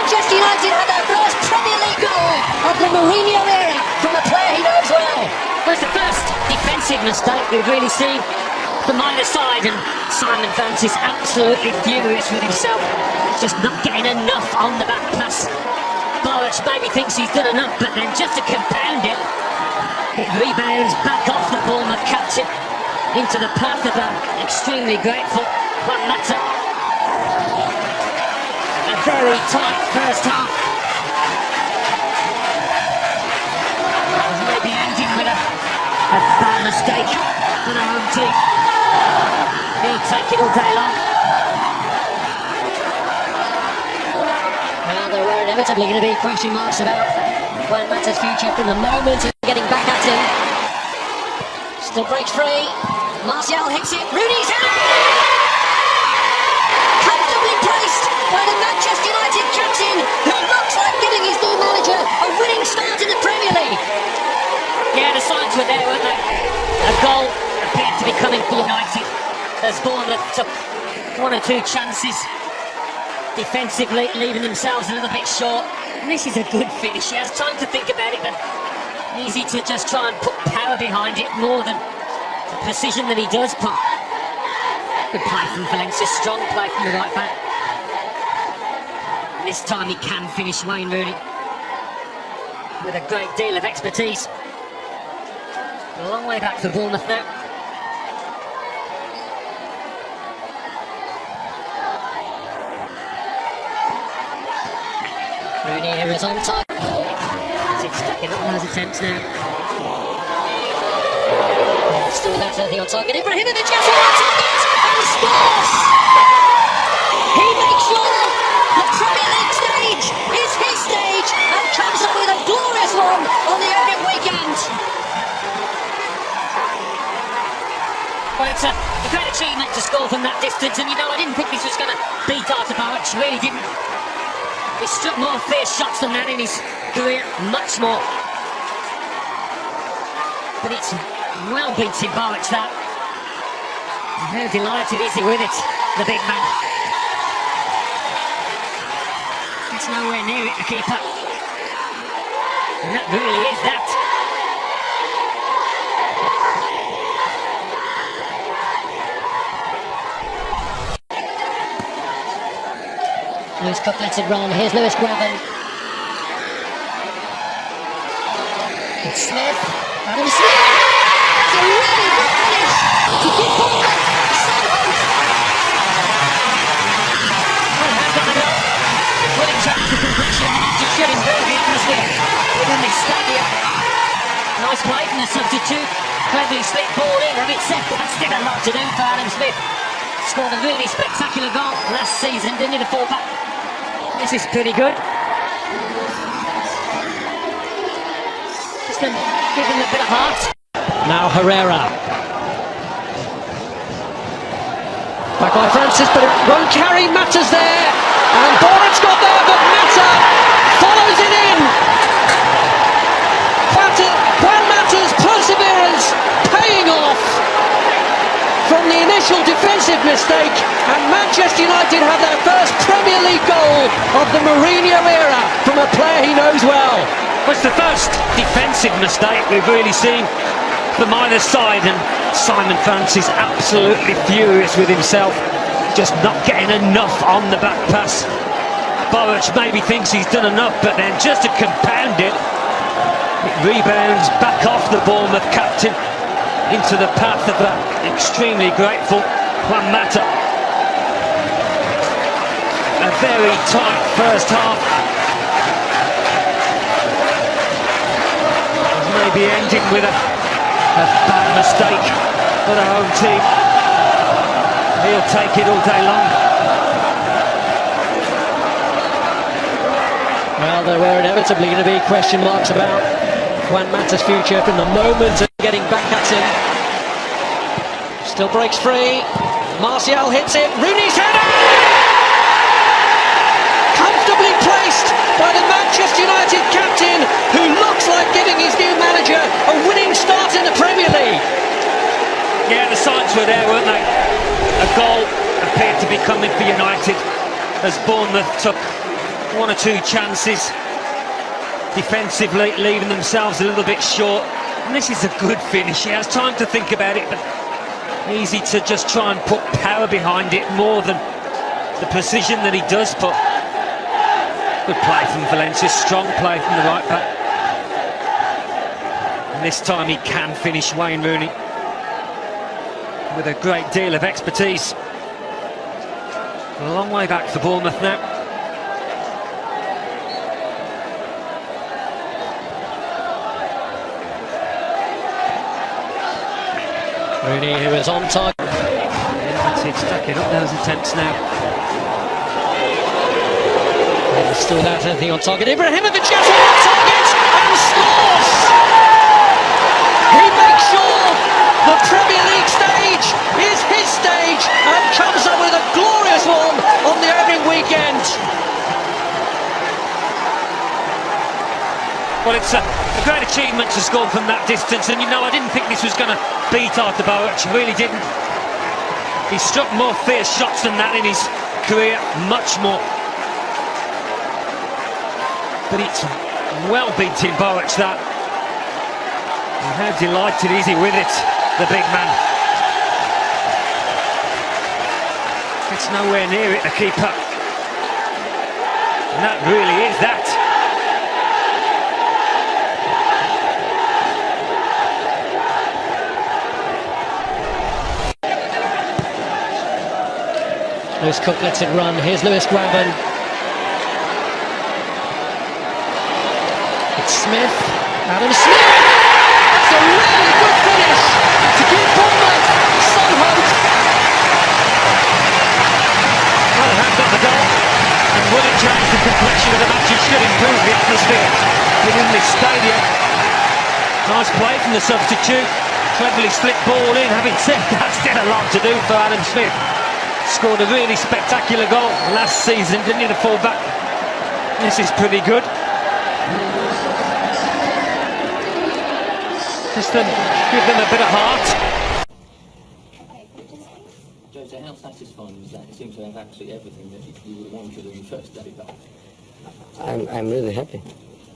Manchester United had their first Premier League goal of the Mourinho era from a player he knows well. Well, it's the first defensive mistake we've really seen from either side, and Simon Francis absolutely furious with himself, just not getting enough on the back pass. Boruc maybe thinks he's done enough, but then just to compound it, it rebounds back off the Bournemouth captain into the path of an extremely grateful Juan Mata. A very tight first half. Maybe ending with a bad mistake for the home team. He'll take it all day long. Well, there were inevitably going to be question marks about Juan Mata's future from the moment of getting back at him. Still breaks free. Martial hits it. Rooney's header! Comfortably placed by the Manchester United captain, who looks like giving his new manager a winning start in the Premier League. Yeah, the signs were there, weren't they? A goal appeared to be coming for United as Bournemouth took one or two chances defensively, leaving themselves a little bit short. And this is a good finish. He has time to think about it, but easy to just try and put power behind it more than the precision that he does put. Good play from Valencia, strong play from the right back. And this time he can finish Wayne Rooney with a great deal of expertise. A long way back for Bournemouth now. Rooney here is on time. It's stacking up those attempts now. Still that's the on target. Ibrahimovic has it on target and scores! He makes sure the Premier League stage is his stage and comes up with a glorious one on the opening weekend. Well, it's a great achievement to score from that distance, and you know, I didn't think this was going to beat Arthur Boruc, really didn't. He struck more fierce shots than that in his career, much more. But it's well beaten Boruc, that. How delighted is he with it, the big man. It's nowhere near it, the keeper. And that really is that. Lewis Cook lets it run. Here's Lewis Graben. It's Smith. Adam Smith. It's a really good finish to give Bournemouth some hope. Well, how got the goal? Winning chance to completion. Just shooting through the atmosphere within this stadium. Nice play from the substitute. Cleverly slipped ball in. A bit set. That's still a lot to do for Adam Smith. Scored a really spectacular goal last season, didn't he, the fullback? This is pretty good. Just give him a bit of heart. Now Herrera. Back by Francis, but it won't carry. Mata's there. And Boruc's got there, but Mata follows it in. Juan Mata's perseverance paying off from the initial defensive mistake, and Manchester United have their first Premier League goal of the Mourinho era from a player he knows well. It's the first defensive mistake we've really seen from either side, and Simon Francis absolutely furious with himself, just not getting enough on the back pass. Boruc maybe thinks he's done enough, but then just to compound it, it rebounds back off the Bournemouth captain into the path of that extremely grateful Juan Mata. A very tight first half. Maybe ending with a bad mistake for the home team. He'll take it all day long. Well, there were inevitably going to be question marks about Juan Mata's future from the moment of getting back at him. Still breaks free. Martial hits it. Rooney's header! Comfortably placed by the Manchester United captain, who looks like giving his new manager a winning start in the Premier League. Yeah, the signs were there, weren't they? A goal appeared to be coming for United as Bournemouth took one or two chances defensively, leaving themselves a little bit short. And this is a good finish. He has time to think about it, but easy to just try and put power behind it more than the precision that he does. But good play from Valencia, strong play from the right back. And this time he can finish, Wayne Rooney, with a great deal of expertise. A long way back for Bournemouth now. Rooney, who is on target. That's it, stacking up those attempts now. Still without anything on target. Ibrahimovic gets on target and scores! He makes sure the Premier League stage is his stage and comes up with a glorious one on the opening weekend. Well, it's a great achievement to score from that distance, and you know, I didn't think this was going to beat Arthur Boruc, I really didn't. He struck more fierce shots than that in his career, much more. But it's well beating Boruc, that. And how delighted is he with it, the big man. It's nowhere near it, the keeper. And that really is that. Lewis Cook lets it run. Here's Lewis Graben. It's Smith. Adam Smith! It's a really good finish to give Bournemouth some hope. Well, they have got the goal. And will it change the complexion of the match? It should improve the atmosphere within this stadium. Nice play from the substitute. Cleverly slipped ball in. Having said that, still a lot to do for Adam Smith. Scored a really spectacular goal last season, didn't he, the full-back? This is pretty good. Just to give them a bit of heart. Jose, how satisfying was that? It seems to have absolutely everything that you would have wanted on the first day back. I'm really happy.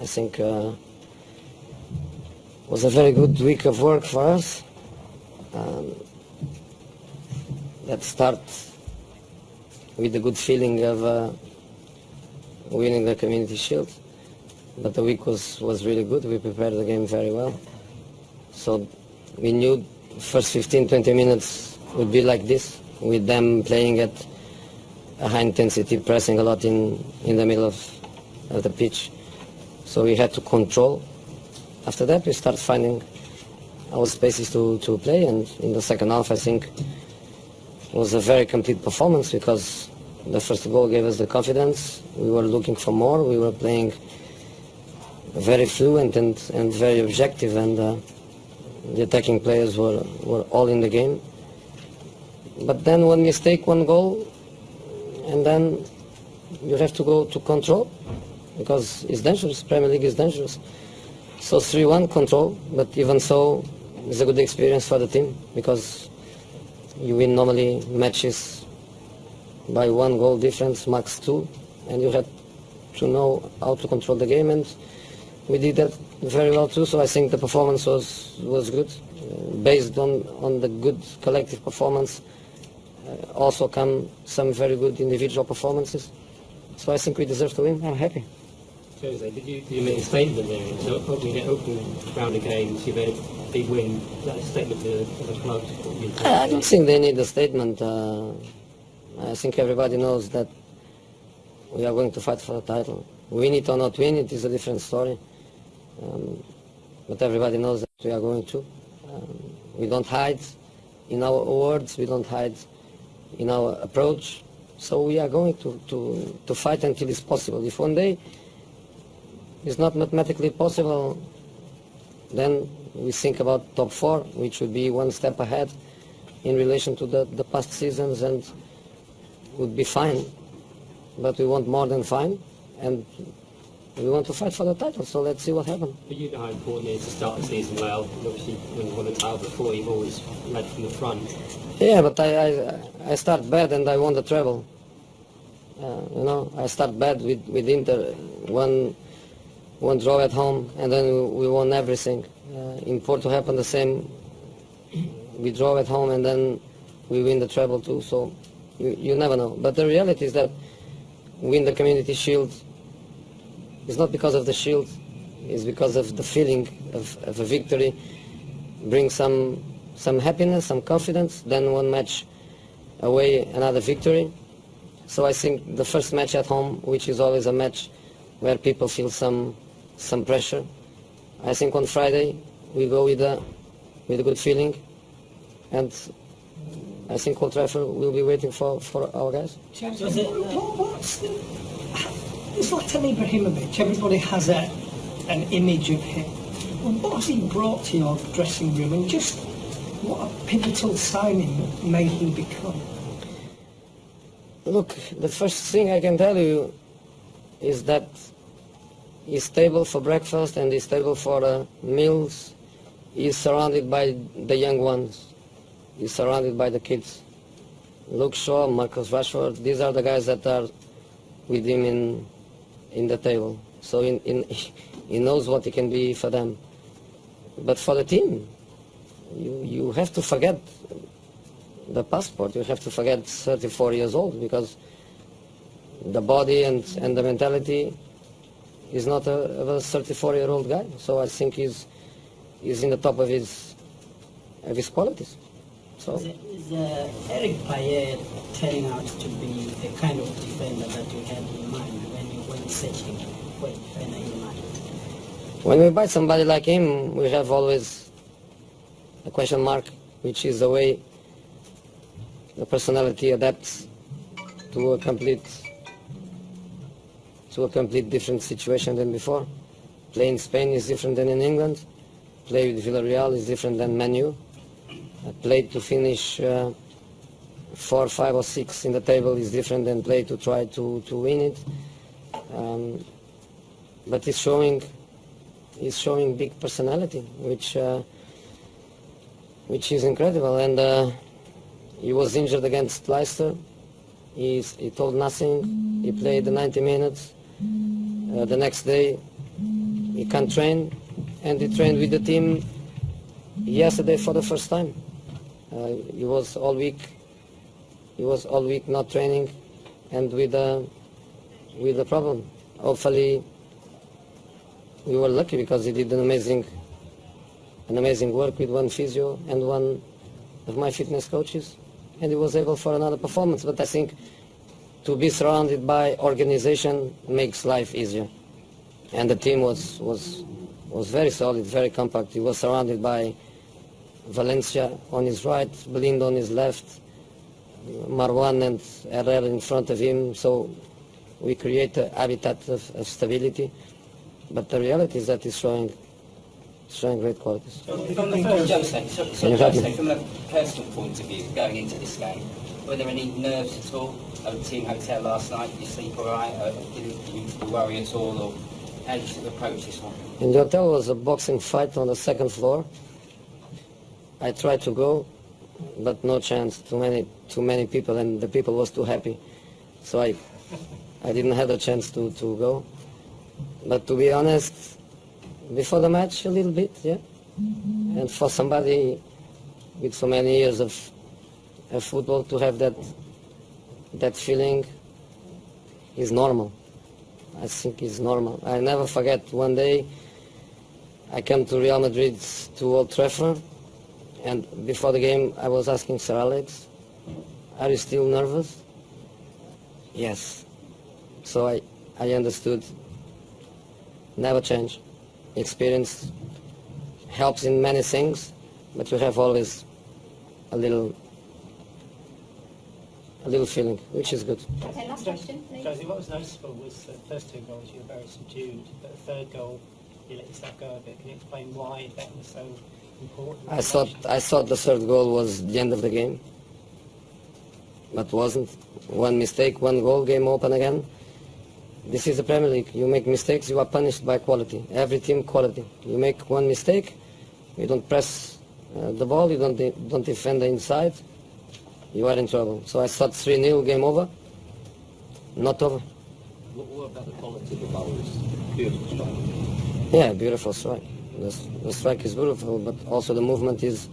I think it was a very good week of work for us. Let's start with the good feeling of winning the Community Shield. But the week was really good. We prepared the game very well. So we knew the first 15-20 minutes would be like this, with them playing at a high intensity, pressing a lot in the middle of the pitch. So we had to control. After that we start finding our spaces to play, and in the second half I think it was a very complete performance, because the first goal gave us the confidence. We were looking for more. We were playing very fluent and very objective, and the attacking players were all in the game. But then one mistake, one goal, and then you have to go to control, because it's dangerous. Premier League is dangerous. So 3-1 control, but even so, it's a good experience for the team, because you win normally matches by 1 goal difference, max 2, and you have to know how to control the game, and we did that very well too. So I think the performance was good. Based on the good collective performance, also come some very good individual performances. So I think we deserve to win. I'm happy. Jose, did you make a statement there? So opening round of games, you've had a big win. Is that a statement of the club? I don't think they need a statement. I think everybody knows that we are going to fight for the title. Win it or not win it is a different story. But everybody knows that we are going to. We don't hide in our words, we don't hide in our approach. So we are going to fight until it's possible. If one day it's not mathematically possible, then we think about top 4, which would be one step ahead in relation to the past seasons, and would be fine. But we want more than fine, and we want to fight for the title, so let's see what happens. For you, how important it is to start the season well? Obviously, when you won the title before, you've always led from the front. Yeah, but I start bad and I won the treble. You know, I start bad with Inter, one draw at home, and then we won everything. In Porto happened the same. We draw at home, and then we win the treble too. So you never know. But the reality is that win the Community Shield is not because of the shield. It's because of the feeling of a victory. Brings some happiness, some confidence. Then one match away, another victory. So I think the first match at home, which is always a match where people feel some pressure, I think on Friday we go with a good feeling, and I think Old Trafford will be waiting for our guys. It's Zlatan Ibrahimovic. Everybody has an image of him. What has he brought to your dressing room, and just what a pivotal signing may he become? Look, the first thing I can tell you is that he's stable for breakfast and he's stable for meals. He's surrounded by the young ones. He's surrounded by the kids. Luke Shaw, Marcus Rashford, these are the guys that are with him in the table. So he knows what he can be for them. But for the team, you have to forget the passport. You have to forget 34 years old, because the body and the mentality is not of a 34-year-old guy. So I think he's in the top of his qualities. So Is Eric Bayer turning out to be the kind of defender that you had in mind when you went searching for a defender in mind? when we buy somebody like him, we have always a question mark, which is the way the personality adapts to a complete different situation than before. Play in Spain is different than in England. Play with Villarreal is different than M.U. Play to finish 4, 5 or 6 in the table is different than play to try to win it. But he's showing big personality, which is incredible. And he was injured against Leicester. He told nothing. He played the 90 minutes. The next day he can't train, and he trained with the team yesterday for the first time. He was all week not training, and with a problem. Hopefully we were lucky, because he did an amazing work with one physio and one of my fitness coaches, and he was able for another performance. But I think to be surrounded by organization makes life easier, and the team was very solid, very compact. He was surrounded by Valencia on his right, Blind on his left, Marwan and Herrera in front of him, so we create a habitat of stability. But the reality is that he's showing great qualities. From a personal point of view, going into this game, were there any nerves at all at the team hotel last night? Did you sleep all right? Did you worry at all, or how did you approach this one? In the hotel was a boxing fight on the second floor. I tried to go, but no chance. Too many people, and the people was too happy, so I didn't have a chance to go. But to be honest, before the match, a little bit, yeah. And for somebody with so many years of football to have that feeling is normal. I think it's normal. I never forget one day I came to Real Madrid to Old Trafford, and before the game I was asking Sir Alex, are you still nervous? Yes. So I understood. Never change. Experience helps in many things, but you have always a little feeling, which is good. Okay, last question, please. Josie, what was noticeable was the first 2 goals you were very subdued, but the third goal you let yourself go a bit. Can you explain why that was so important? I thought the third goal was the end of the game, but wasn't. One mistake, one goal, game open again. This is the Premier League. You make mistakes, you are punished by quality. Every team quality. You make one mistake, you don't press the ball, you don't defend the inside, you are in trouble. So I thought 3-0, game over. not over. What about the quality of the bowlers? Beautiful strike. Yeah, beautiful strike. The strike is beautiful, but also the movement is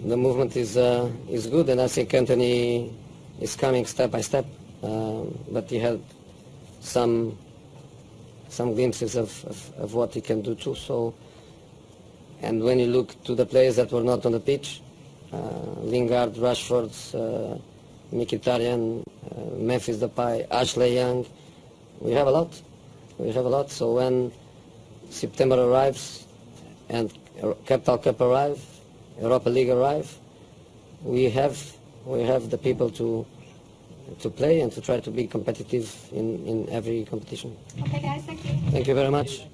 good, and I think Anthony is coming step by step. But he had some glimpses of what he can do too. So, and when you look to the players that were not on the pitch, Lingard, Rashford, Mkhitaryan, Memphis Depay, Ashley Young, we have a lot. We have a lot. So when September arrives and Capital Cup arrive, Europa League arrive, we have the people to play and to try to be competitive in every competition. Okay, guys, thank you. Thank you very much.